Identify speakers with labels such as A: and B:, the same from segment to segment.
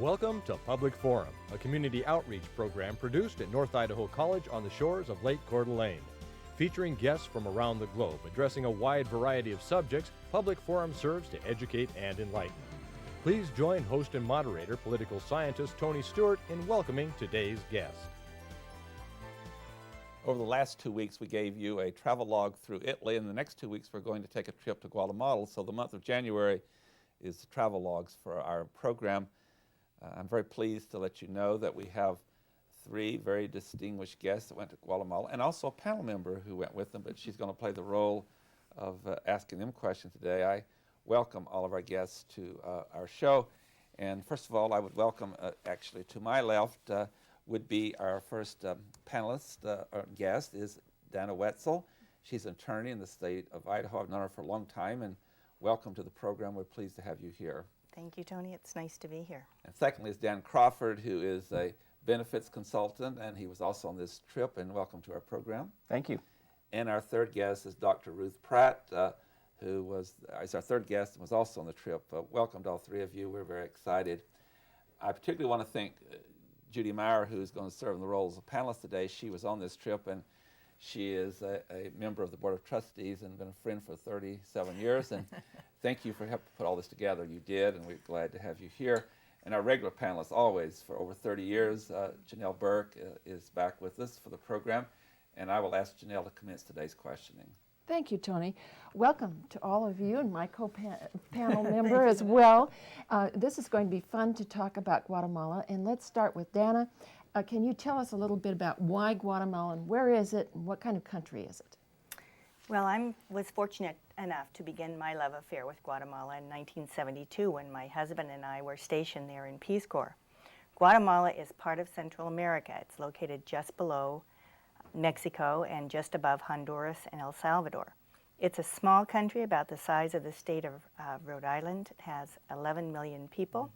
A: Welcome to Public Forum, a community outreach program produced at North Idaho College on the shores of Lake Coeur d'Alene. Featuring guests from around the globe addressing a wide variety of subjects, Public Forum serves to educate and enlighten. Please join host and moderator, political scientist Tony Stewart, in welcoming today's guest.
B: Over the last 2 weeks, we gave you a travel log through Italy, and the next 2 weeks we're going to take a trip to Guatemala. So the month of January is the travel logs for our program. I'm very pleased to let you know that we have 3 very distinguished guests that went to Guatemala, and also a panel member who went with them, but she's going to play the role of asking them questions today. I welcome all of our guests to our show. And first of all, I would welcome, actually to my left, would be our first panelist or guest is Dana Wetzel. She's an attorney in the state of Idaho. I've known her for a long time, and welcome to the program. We're pleased to have you here.
C: Thank you, Tony. It's nice to be here.
B: And secondly is Dan Crawford, who is a benefits consultant, and he was also on this trip, and welcome to our program.
D: Thank you.
B: And our third guest is Dr. Ruth Pratt, who is our third guest and was also on the trip. Welcome to all 3 of you. We're very excited. I particularly want to thank Judy Meyer, who is going to serve in the role as a panelist today. She was on this trip, and she is a member of the Board of Trustees and been a friend for 37 years. And thank you for helping put all this together. You did, and we're glad to have you here. And our regular panelists, always for over 30 years, Janelle Burke is back with us for the program. And I will ask Janelle to commence today's questioning.
E: Thank you, Tony. Welcome to all of you and my co-panel member as well. This is going to be fun to talk about Guatemala. And let's start with Dana. Can you tell us a little bit about why Guatemala, and where is it, and what kind of country is it?
C: Well, I was fortunate enough to begin my love affair with Guatemala in 1972 when my husband and I were stationed there in Peace Corps. Guatemala is part of Central America. It's located just below Mexico and just above Honduras and El Salvador. It's a small country about the size of the state of Rhode Island. It has 11 million people.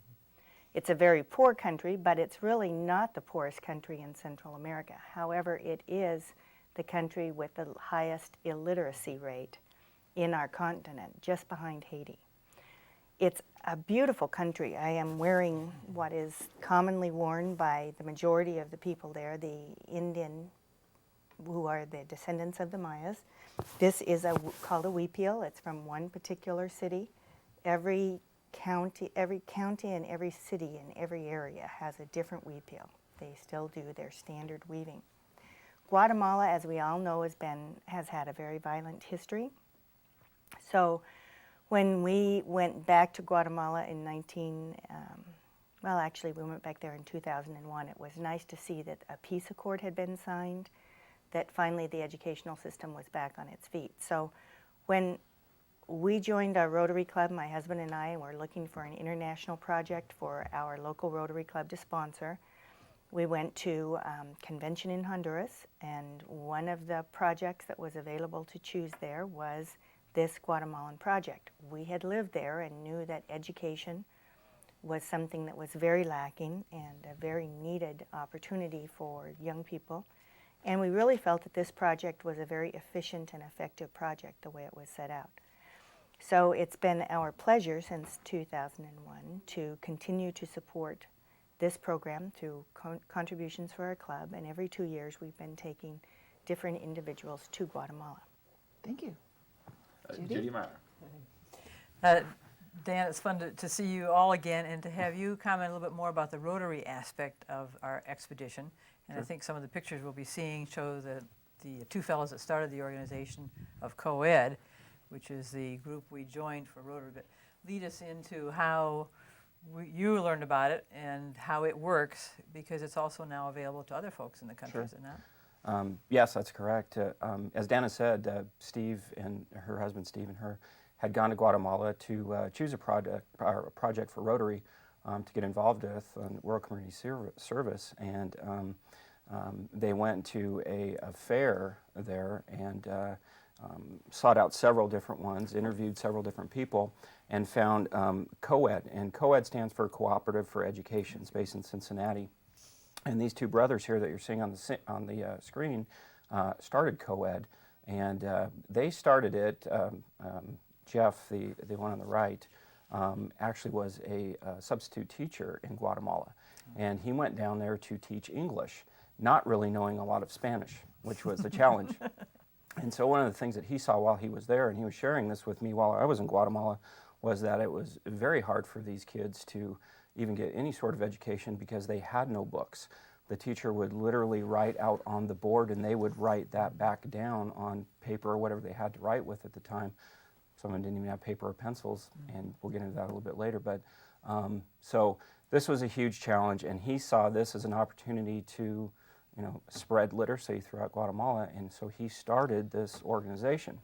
C: It's a very poor country, but it's really not the poorest country in Central America. However, it is the country with the highest illiteracy rate in our continent, just behind Haiti. It's a beautiful country. I am wearing what is commonly worn by the majority of the people there, the Indian, who are the descendants of the Mayas. This is called a huipil. It's from one particular city. Every county and every city in every area has a different huipil. They still do their standard weaving. Guatemala, as we all know, has had a very violent history. So when we went back to Guatemala in we went back there in 2001. It was nice to see that a peace accord had been signed, that finally the educational system was back on its feet. So when we joined our Rotary Club, my husband and I, and were looking for an international project for our local Rotary Club to sponsor. We went to convention in Honduras, and one of the projects that was available to choose there was this Guatemalan project. We had lived there and knew that education was something that was very lacking and a very needed opportunity for young people. And we really felt that this project was a very efficient and effective project the way it was set out. So it's been our pleasure since 2001 to continue to support this program through contributions for our club, and every 2 years we've been taking different individuals to Guatemala.
E: Thank you.
B: Judy Meyer.
F: Dan, it's fun to see you all again and to have you comment a little bit more about the Rotary aspect of our expedition. And sure. I think some of the pictures we'll be seeing show the 2 fellows that started the organization of co-ed, which is the group we joined for Rotary. But lead us into how you learned about it and how it works, because it's also now available to other folks in the country, is it not?
D: Yes, that's correct. As Dana said, Steve and her husband, Steve and her, had gone to Guatemala to choose a project for Rotary to get involved with on World Community Service, and they went to a fair there and sought out several different ones, interviewed several different people, and found co-ed. And co-ed stands for Cooperative for Education. It's based in Cincinnati. And these 2 brothers here that you're seeing on the screen started co-ed, and they started it. Jeff, the one on the right, actually was a substitute teacher in Guatemala. And he went down there to teach English, not really knowing a lot of Spanish, which was a challenge. And so one of the things that he saw while he was there, and he was sharing this with me while I was in Guatemala, was that it was very hard for these kids to even get any sort of education because they had no books. The teacher would literally write out on the board, and they would write that back down on paper or whatever they had to write with at the time. Some of them didn't even have paper or pencils, and we'll get into that a little bit later. But so this was a huge challenge, and he saw this as an opportunity to, spread literacy throughout Guatemala, and so he started this organization.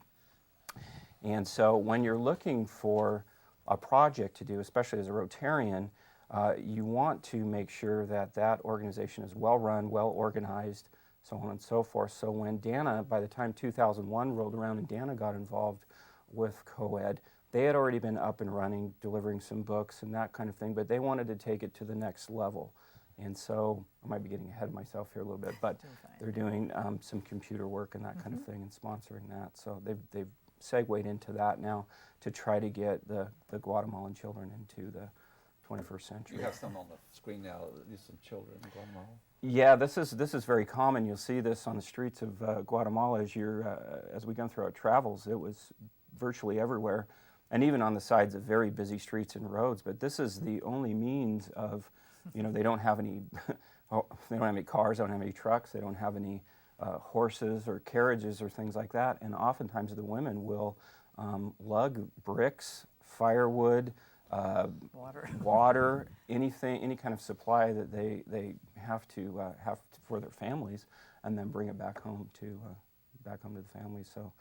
D: And so when you're looking for a project to do, especially as a Rotarian, you want to make sure that that organization is well run, well organized, so on and so forth. So when Dana, by the time 2001 rolled around and Dana got involved with co-ed, they had already been up and running, delivering some books and that kind of thing, but they wanted to take it to the next level. And so, I might be getting ahead of myself here a little bit, but they're doing some computer work and that kind of thing and sponsoring that. So they've segued into that now to try to get the Guatemalan children into the 21st century.
B: You have some on the screen now, these some children in Guatemala.
D: Yeah, this is very common. You'll see this on the streets of Guatemala as we go through our travels. It was virtually everywhere, and even on the sides of very busy streets and roads. But this is the only means of, they don't have any, they don't have any cars, they don't have any trucks, they don't have any horses or carriages or things like that. And oftentimes the women will lug bricks, firewood, water, anything, any kind of supply that they have for their families, and then bring it back home to the family. So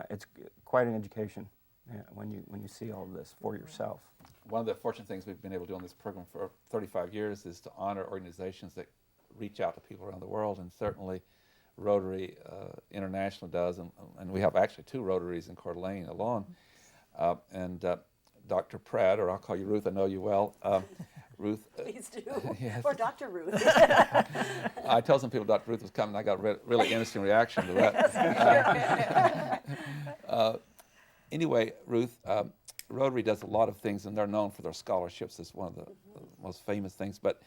D: it's quite an education when you see all of this for yourself.
B: One of the fortunate things we've been able to do on this program for 35 years is to honor organizations that reach out to people around the world, and certainly Rotary International does, and we have actually 2 Rotaries in Coeur d'Alene alone. And Dr. Pratt, or I'll call you Ruth, I know you well. Ruth.
G: Please do.
B: Yes.
G: Or Dr. Ruth.
B: I told some people Dr. Ruth was coming. I got a really interesting reaction to that. Anyway, Ruth, Rotary does a lot of things, and they're known for their scholarships. It's one of the most famous things. But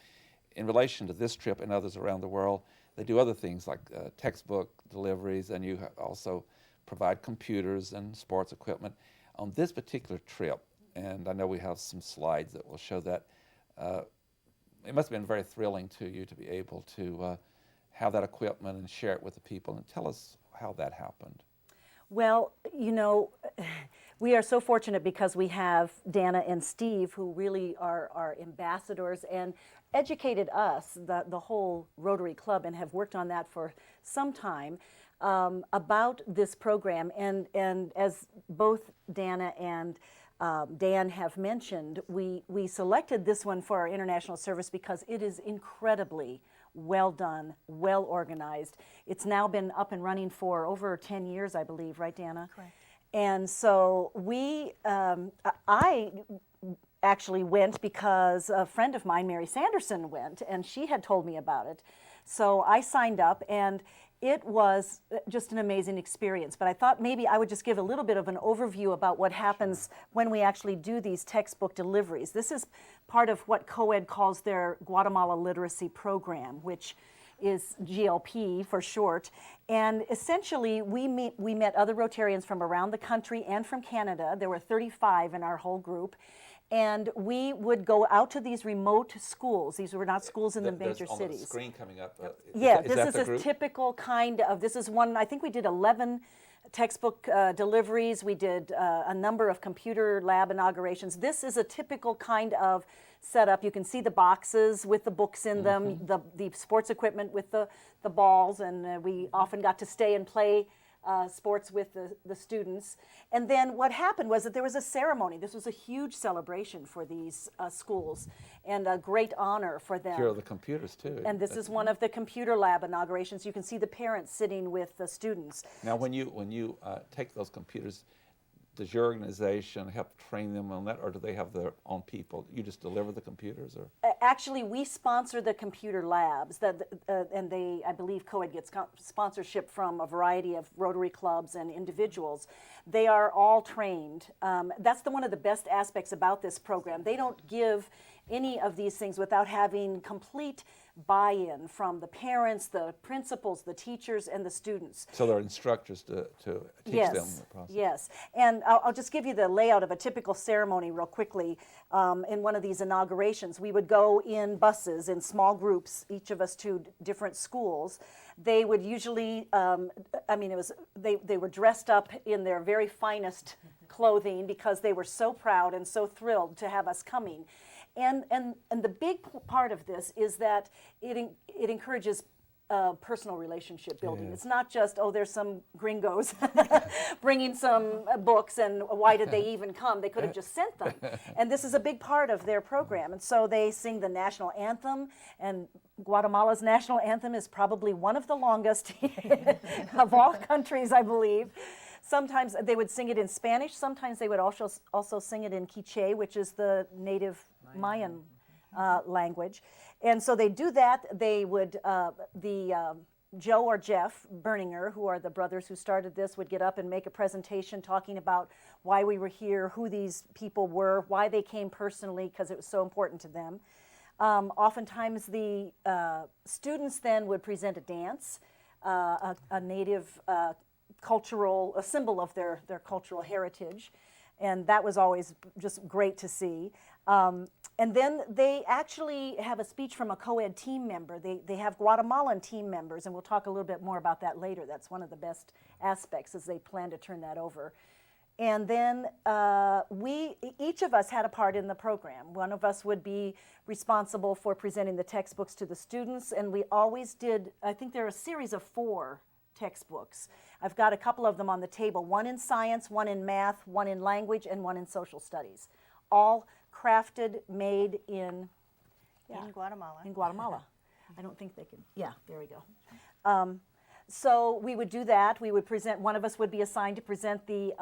B: in relation to this trip and others around the world, they do other things like textbook deliveries, and you also provide computers and sports equipment. On this particular trip, and I know we have some slides that will show that, it must have been very thrilling to you to be able to have that equipment and share it with the people. And tell us how that happened.
G: Well, we are so fortunate because we have Dana and Steve, who really are ambassadors and educated us, the whole Rotary Club, and have worked on that for some time, about this program. And as both Dana and Dan have mentioned, we selected this one for our international service because it is incredibly well done, well organized. It's now been up and running for over 10 years, I believe, right, Dana?
C: Correct.
G: And so I actually went because a friend of mine, Mary Sanderson, went, and she had told me about it. So I signed up, and it was just an amazing experience. But I thought maybe I would just give a little bit of an overview about what happens when we actually do these textbook deliveries. This is part of what co-ed calls their Guatemala Literacy Program, which is GLP for short. And essentially, we met other Rotarians from around the country and from Canada. There were 35 in our whole group. And we would go out to these remote schools. These were not schools in the major cities.
B: On the screen coming up.
G: This is a typical kind of, this is one, I think we did 11 textbook deliveries. We did a number of computer lab inaugurations. This is a typical kind of setup. You can see the boxes with the books in them, the sports equipment with the balls, and we often got to stay and play sports with the students. And then what happened was that there was a ceremony. This was a huge celebration for these schools and a great honor for them.
B: Here are the computers too.
G: And this is one of the computer lab inaugurations. You can see the parents sitting with the students.
B: Now when you take those computers, does your organization help train them on that, or do they have their own people? You just deliver the computers, or?
G: Actually, we sponsor the computer labs, and they, I believe, co-ed gets sponsorship from a variety of Rotary clubs and individuals. They are all trained. That's one of the best aspects about this program. They don't give any of these things without having complete buy-in from the parents, the principals, the teachers, and the students.
B: So there are instructors to teach
G: Yes,
B: them the process.
G: yes. And I'll just give you the layout of a typical ceremony real quickly. In one of these inaugurations, we would go in buses in small groups, each of us to different schools. They would usually, they were dressed up in their very finest clothing because they were so proud and so thrilled to have us coming. And the big part of this is that it encourages personal relationship building.
B: Yeah.
G: It's not just, oh, there's some gringos bringing some books, and why did they even come? They could have just sent them. And this is a big part of their program. And so they sing the national anthem, and Guatemala's national anthem is probably one of the longest of all countries, I believe. Sometimes they would sing it in Spanish. Sometimes they would also sing it in Quiche, which is the native Mayan language. And so they do that. They would, Joe or Jeff Berninger, who are the brothers who started this, would get up and make a presentation talking about why we were here, who these people were, why they came personally, because it was so important to them. Oftentimes the students then would present a dance, a native cultural, a symbol of their cultural heritage. And that was always just great to see. And then they actually have a speech from a co-ed team member. They have Guatemalan team members, and we'll talk a little bit more about that later. That's one of the best aspects, as they plan to turn that over. And then each of us had a part in the program. One of us would be responsible for presenting the textbooks to the students, and we always did, I think there are a series of 4 textbooks. I've got a couple of them on the table, one in science, one in math, one in language, and one in social studies. All crafted, made in
C: Guatemala.
G: In Guatemala. I don't think they can, yeah, there we go. So we would do that. We would present, one of us would be assigned to present the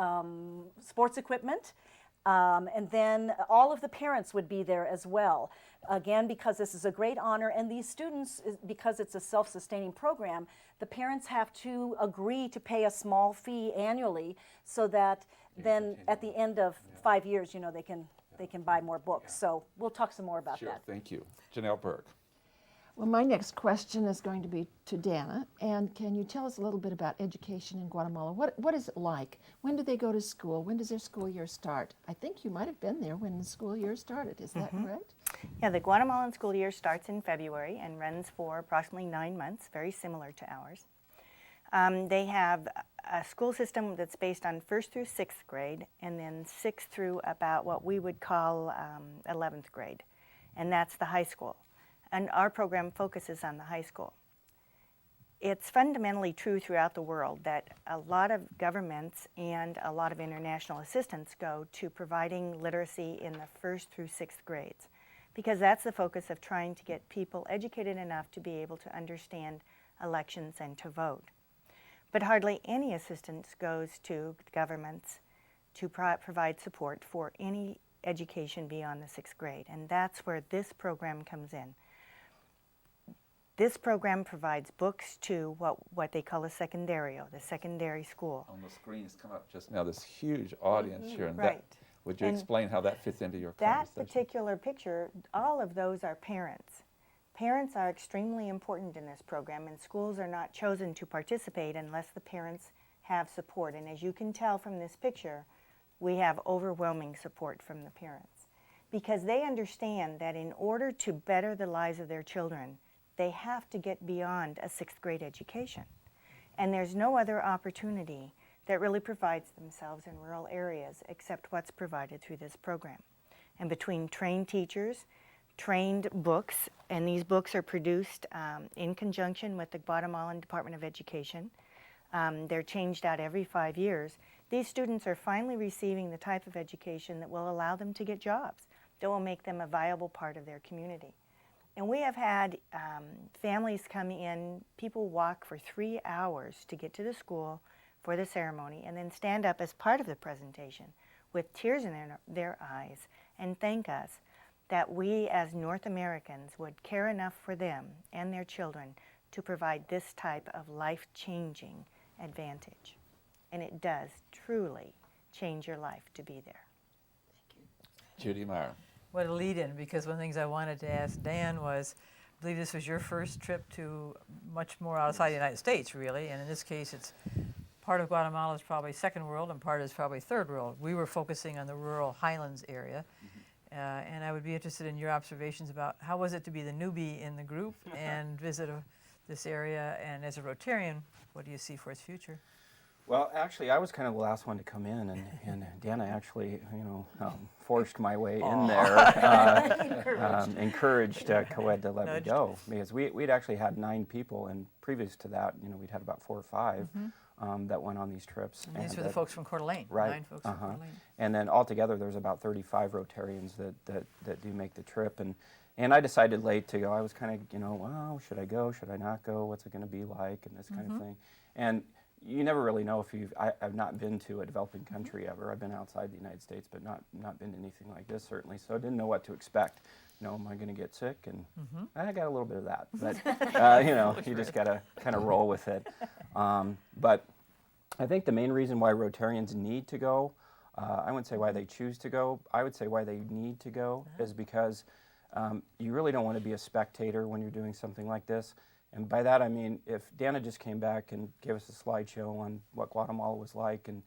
G: sports equipment. And then all of the parents would be there as well. Again, because this is a great honor, and these students, because it's a self-sustaining program, the parents have to agree to pay a small fee annually so that then at the end of 5 years, you know, they can buy more books. So we'll talk some more about
B: Sure,
G: that.
B: thank you. Janelle Berg.
E: Well, my next question is going to be to Dana. And can you tell us a little bit about education in Guatemala? What is it like? When do they go to school? When does their school year start? I think you might have been there when the school year started. Is that correct?
C: Yeah, the Guatemalan school year starts in February and runs for approximately 9 months, very similar to ours. They have a school system that's based on 1st through 6th grade, and then 6th through about what we would call 11th grade, and that's the high school. And our program focuses on the high school. It's fundamentally true throughout the world that a lot of governments and a lot of international assistance go to providing literacy in the 1st through 6th grades, because that's the focus of trying to get people educated enough to be able to understand elections and to vote. But hardly any assistance goes to governments to provide support for any education beyond the 6th grade, and that's where this program comes in. This program provides books to what they call a secundario, the secondary school.
B: On the screen has come up just now, this huge audience here. And
C: right.
B: Would you
C: And
B: explain how that fits into your
C: That
B: conversation?
C: particular picture, all of those are parents. Parents are extremely important in this program, and schools are not chosen to participate unless the parents have support. And as you can tell from this picture, we have overwhelming support from the parents, because they understand that in order to better the lives of their children, they have to get beyond a 6th grade education. And there's no other opportunity that really provides themselves in rural areas except what's provided through this program. And between trained teachers, trained books, and these books are produced in conjunction with the Guatemalan Department of Education. They're changed out every 5 years. These students are finally receiving the type of education that will allow them to get jobs, that will make them a viable part of their community. And we have had families come in, people walk for 3 hours to get to the school for the ceremony and then stand up as part of the presentation with tears in their eyes and thank us that we as North Americans would care enough for them and their children to provide this type of life-changing advantage. And it does truly change your life to be there.
B: Judy Meyer.
F: What a lead-in, because one of the things I wanted to ask Dan was, I believe this was your first trip to much more outside the United States, really, and in this case it's part of Guatemala is probably second world and part is probably third world. We were focusing on the rural highlands area, and I would be interested in your observations about how was it to be the newbie in the group and visit this area, and as a Rotarian, what do you see for its future?
D: Well, actually, I was kind of the last one to come in, and Dana actually, forced my way in there, encouraged co-ed to let me go, because we'd actually had 9 people, and previous to that, we'd had about 4 or 5 that went on these trips.
F: And these were the folks from Coeur d'Alene,
D: right?
F: 9 folks from Coeur d'Alene.
D: And then altogether, there's about 35 Rotarians that do make the trip, and I decided late to go. I was kind of, well, should I go? Should I not go? What's it going to be like? And this kind of thing. And you never really know if I've not been to a developing country ever. I've been outside the United States, but not been to anything like this, certainly. So I didn't know what to expect. Am I going to get sick? And I got a little bit of that. But, you just got to kind of roll with it. But I think the main reason why Rotarians need to go, I wouldn't say why they choose to go, I would say why they need to go is because you really don't want to be a spectator when you're doing something like this. And by that I mean, if Dana just came back and gave us a slideshow on what Guatemala was like, and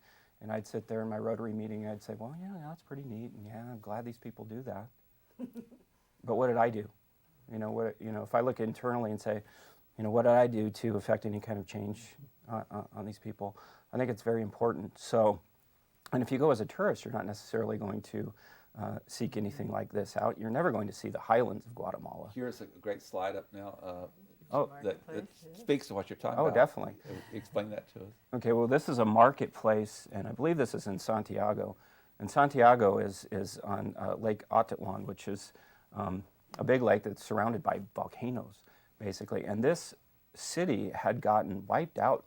D: I'd sit there in my Rotary meeting, I'd say, well, yeah, that's pretty neat, and yeah, I'm glad these people do that. But what did I do? If I look internally and say, what did I do to affect any kind of change on these people? I think it's very important. So, and if you go as a tourist, you're not necessarily going to seek anything like this out. You're never going to see the highlands of Guatemala.
B: Here's a great slide up now. That speaks to what you're talking about.
D: Oh, definitely.
B: Explain that to us.
D: Okay, well, this is a marketplace, and I believe this is in Santiago. And Santiago is on Lake Atitlan, which is a big lake that's surrounded by volcanoes, basically. And this city had gotten wiped out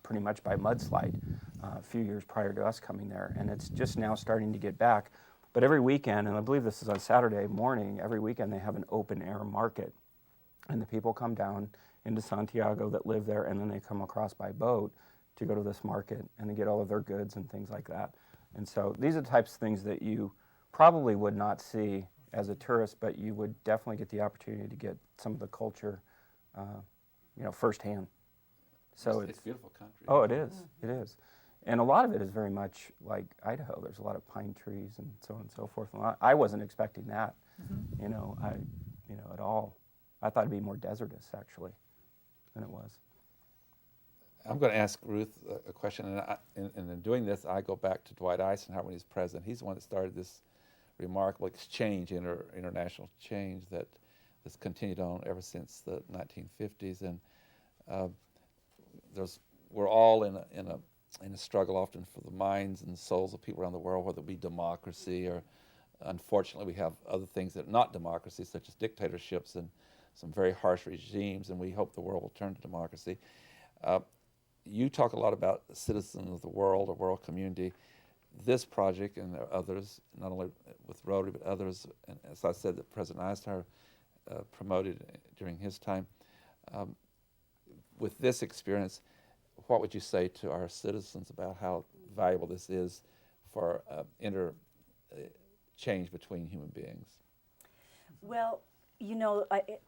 D: pretty much by mudslide a few years prior to us coming there, and it's just now starting to get back. But every weekend, and I believe this is on Saturday morning, every weekend they have an open-air market. And the people come down into Santiago that live there, and then they come across by boat to go to this market and to get all of their goods and things like that. And so these are the types of things that you probably would not see as a tourist, but you would definitely get the opportunity to get some of the culture, firsthand. So
B: it's a beautiful country.
D: Oh, it is. It is. And a lot of it is very much like Idaho. There's a lot of pine trees and so on and so forth. And I wasn't expecting that, at all. I thought it'd be more desertous, actually, than it was.
B: I'm going to ask Ruth a question, and in doing this, I go back to Dwight Eisenhower when he was president. He's the one that started this remarkable exchange, international change that has continued on ever since the 1950s. And we're all in a struggle often for the minds and souls of people around the world, whether it be democracy or, unfortunately, we have other things that are not democracy, such as dictatorships and some very harsh regimes, and we hope the world will turn to democracy. You talk a lot about citizens of the world or world community. This project, and there are others, not only with Rotary, but others, and as I said, that President Eisenhower promoted during his time. With this experience, what would you say to our citizens about how valuable this is for interchange between human beings?
G: Well,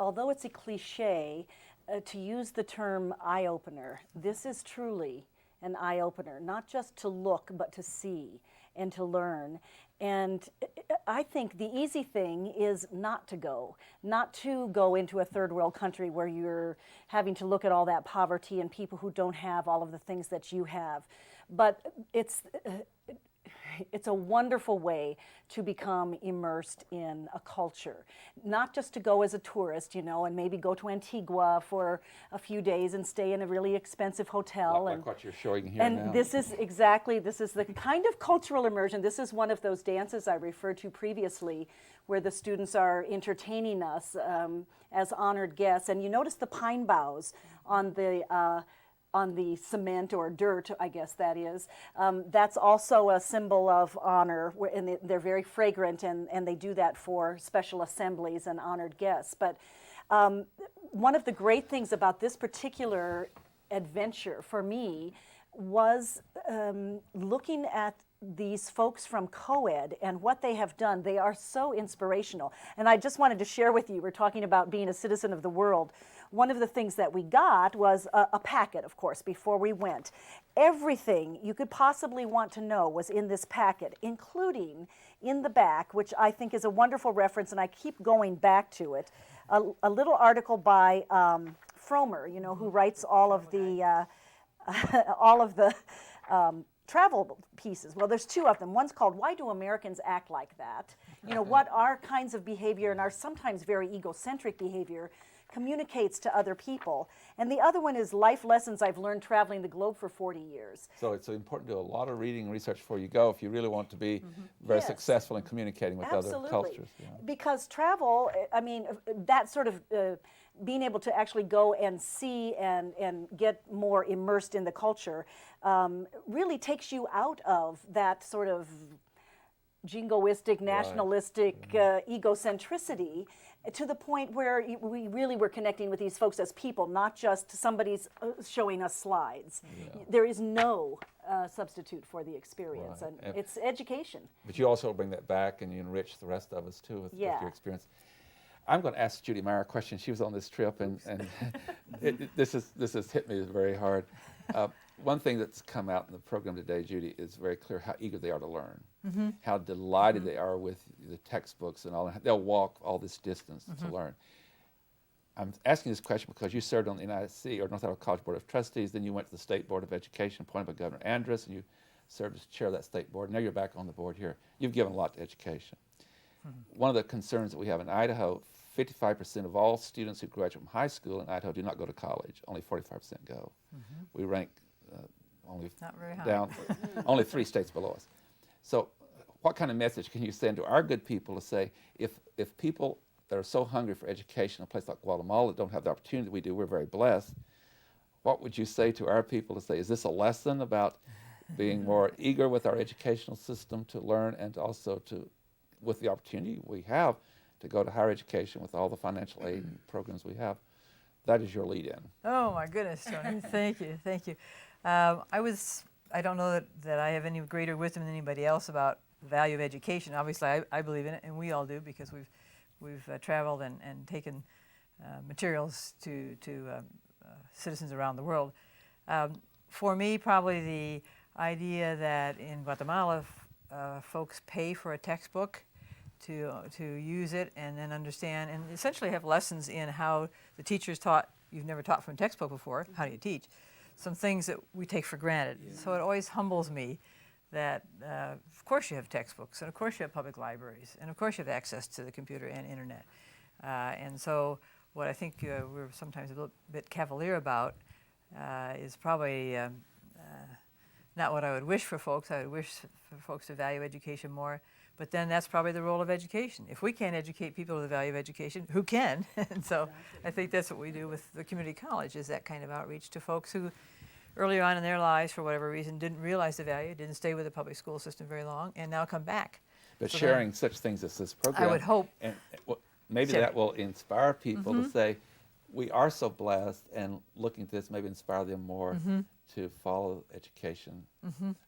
G: although it's a cliche to use the term eye-opener, this is truly an eye-opener, not just to look, but to see and to learn. And I think the easy thing is not to go into a third world country where you're having to look at all that poverty and people who don't have all of the things that you have. But it's a wonderful way to become immersed in a culture. Not just to go as a tourist, and maybe go to Antigua for a few days and stay in a really expensive hotel.
B: Like what you're showing here now.
G: And this is the kind of cultural immersion. This is one of those dances I referred to previously where the students are entertaining us as honored guests. And you notice the pine boughs on the on the cement or dirt, I guess that is. That's also a symbol of honor, and they're very fragrant, and they do that for special assemblies and honored guests. But one of the great things about this particular adventure for me was looking at these folks from co-ed and what they have done. They are so inspirational. And I just wanted to share with you, we're talking about being a citizen of the world. One of the things that we got was a packet, of course, before we went. Everything you could possibly want to know was in this packet, including in the back, which I think is a wonderful reference, and I keep going back to it, a little article by Frommer, you know, who writes all of the travel pieces. Well, there's two of them. One's called "Why Do Americans Act Like That?" You know, what our kinds of behavior and our sometimes very egocentric behavior communicates to other people. And the other one is "Life Lessons I've Learned Traveling the Globe for 40 Years."
B: So it's important to do a lot of reading and research before you go if you really want to be very
G: Yes.
B: successful in communicating with
G: Absolutely.
B: other cultures. Yeah.
G: Because travel, I mean, that sort of being able to actually go and see and get more immersed in the culture really takes you out of that sort of jingoistic, nationalistic egocentricity, to the point where we really were connecting with these folks as people, not just somebody's showing us slides. There is no substitute for the experience,
B: Right.
G: and it's education.
B: But you also bring that back and you enrich the rest of us too with your experience. I'm going to ask Judy Meyer a question. She was on this trip, and this has hit me very hard. One thing that's come out in the program today, Judy, is very clear how eager they are to learn, how delighted they are with the textbooks and all that. They'll walk all this distance to learn. I'm asking this question because you served on the NIC, or North Idaho College Board of Trustees, then you went to the State Board of Education appointed by Governor Andrus, and you served as chair of that state board. Now you're back on the board here. You've given a lot to education. One of the concerns that we have in Idaho, 55% of all students who graduate from high school in Idaho do not go to college. Only 45% go. We rank only
F: Not very high.
B: down, only 3 states below us. So what kind of message can you send to our good people to say, if people that are so hungry for education in a place like Guatemala don't have the opportunity we do, we're very blessed, what would you say to our people to say, is this a lesson about being more eager with our educational system to learn, and also to, with the opportunity we have to go to higher education with all the financial aid and programs we have? That is your lead-in.
F: Oh my goodness, Tony. Thank you, thank you. I don't know that I have any greater wisdom than anybody else about the value of education. Obviously, I believe in it, and we all do, because we've traveled and taken materials to citizens around the world. For me, probably the idea that in Guatemala, folks pay for a textbook to use it and then understand and essentially have lessons in how the teachers taught. You've never taught from a textbook before. How do you teach? Some things that we take for granted. So it always humbles me that of course you have textbooks, and of course you have public libraries, and of course you have access to the computer and internet. And so what I think we're sometimes a little bit cavalier about is probably not what I would wish for folks. I would wish for folks to value education more. But then that's probably the role of education. If we can't educate people to the value of education, who can? And so I think that's what we do with the community college, is that kind of outreach to folks who earlier on in their lives, for whatever reason, didn't realize the value, didn't stay with the public school system very long, and now come back.
B: But
F: So
B: sharing such things as this program,
F: I would hope.
B: and maybe
F: Sure.
B: that will inspire people to say, we are so blessed, and looking at this maybe inspire them more to follow education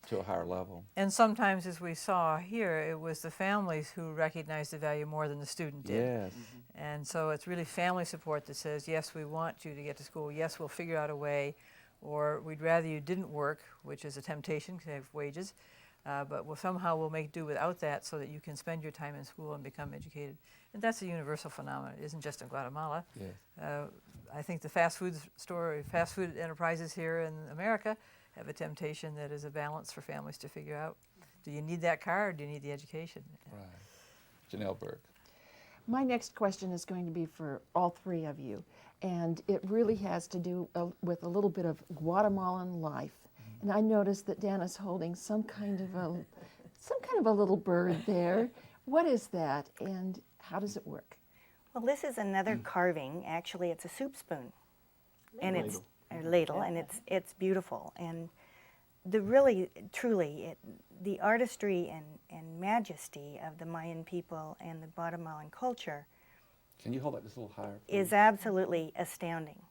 B: to a higher level.
F: And sometimes, as we saw here, it was the families who recognized the value more than the student did.
B: Yes.
F: And so it's really family support that says, yes, we want you to get to school. Yes, we'll figure out a way. Or we'd rather you didn't work, which is a temptation because you have wages. But somehow we'll make do without that so that you can spend your time in school and become educated. And that's a universal phenomenon. It isn't just in Guatemala.
B: Yes.
F: I think the fast food enterprises here in America have a temptation that is a balance for families to figure out. Do you need that car, or do you need the education?
B: Right. Janelle Burke.
E: My next question is going to be for all three of you, and it really has to do with a little bit of Guatemalan life. And I noticed that Dana's holding some kind of a little bird there. What is that, and how does it work?
C: Well, this is another carving. Actually, it's a soup spoon. And or ladle, and it's beautiful. And the really, truly, the artistry and majesty of the Mayan people and the Guatemalan culture
B: Can you hold that just a little higher?
C: is
B: please?
C: absolutely astounding.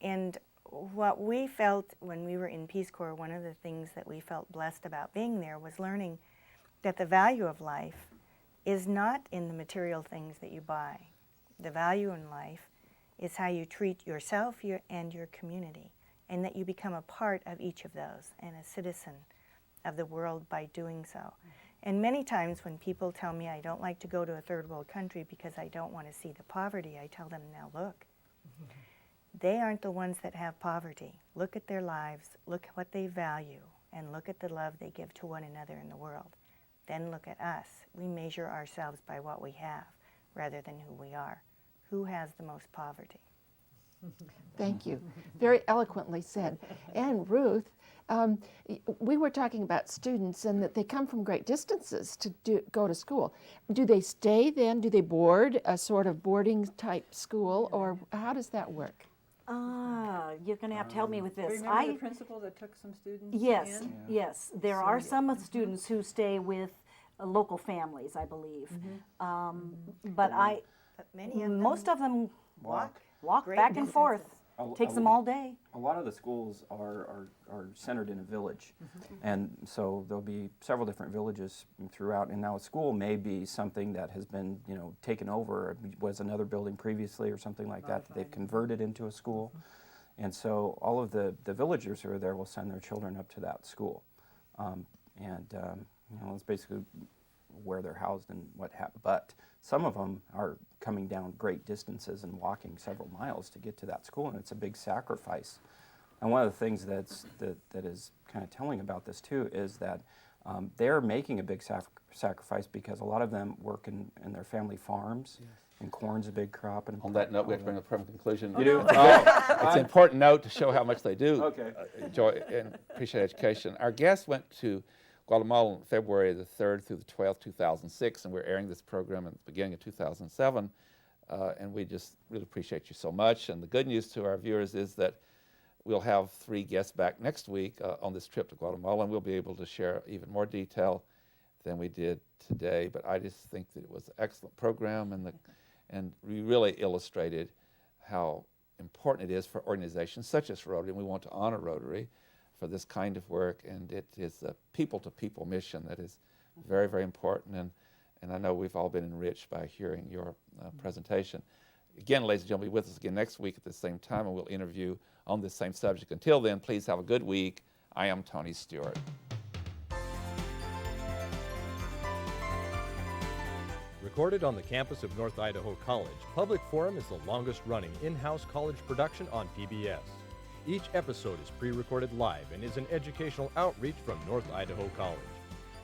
C: And what we felt when we were in Peace Corps, one of the things that we felt blessed about being there was learning that the value of life is not in the material things that you buy. The value in life is how you treat yourself and your community, and that you become a part of each of those and a citizen of the world by doing so. And many times when people tell me I don't like to go to a third world country because I don't want to see the poverty, I tell them, now look, they aren't the ones that have poverty. Look at their lives, look at what they value, and look at the love they give to one another in the world. Then look at us. We measure ourselves by what we have rather than who we are. Who has the most poverty?
E: Thank you. Very eloquently said. And Ruth, we were talking about students and that they come from great distances to go to school. Do they stay then? Do they board a sort of boarding type school, or how does that work?
G: You're going to have to help me with
F: Do you
G: this.
F: remember the principal that took some students
G: Yes,
F: in?
G: yes. There are some students who stay with local families, I believe. But
C: But many of them
G: most of them
C: walk great
G: back and forth.
D: A-
G: Takes
D: a-
G: them all day.
D: A lot of the schools are centered in a village, and so there'll be several different villages throughout. And now a school may be something that has been, taken over, was another building previously or something like that they've converted into a school. And so all of the villagers who are there will send their children up to that school, it's basically where they're housed and what have. But some of them are coming down great distances and walking several miles to get to that school, and it's a big sacrifice. And one of the things that is kind of telling about this too is that they're making a big sacrifice because a lot of them work in their family farms, and corn's a big crop. And
B: On that note, we have to bring a permanent conclusion.
D: You do?
B: It's an important note to show how much they do
D: Okay.
B: enjoy and appreciate education. Our guest went to Guatemala on February the 3rd through the 12th, 2006, and we're airing this program at the beginning of 2007, and we just really appreciate you so much. And the good news to our viewers is that we'll have 3 guests back next week on this trip to Guatemala, and we'll be able to share even more detail than we did today. But I just think that it was an excellent program, and we really illustrated how important it is for organizations such as Rotary, and we want to honor Rotary for this kind of work, and it is a people-to-people mission that is very, very important, and I know we've all been enriched by hearing your presentation. Again, ladies and gentlemen, be with us again next week at the same time, and we'll interview on this same subject. Until then, please have a good week. I am Tony Stewart.
A: Recorded on the campus of North Idaho College, Public Forum is the longest-running in-house college production on PBS. Each episode is pre-recorded live and is an educational outreach from North Idaho College.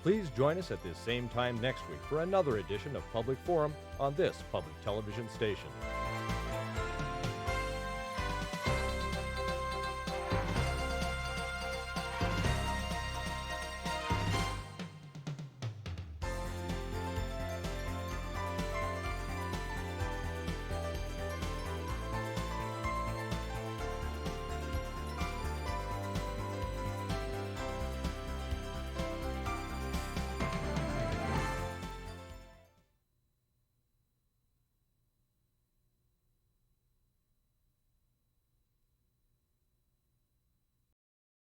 A: Please join us at this same time next week for another edition of Public Forum on this public television station.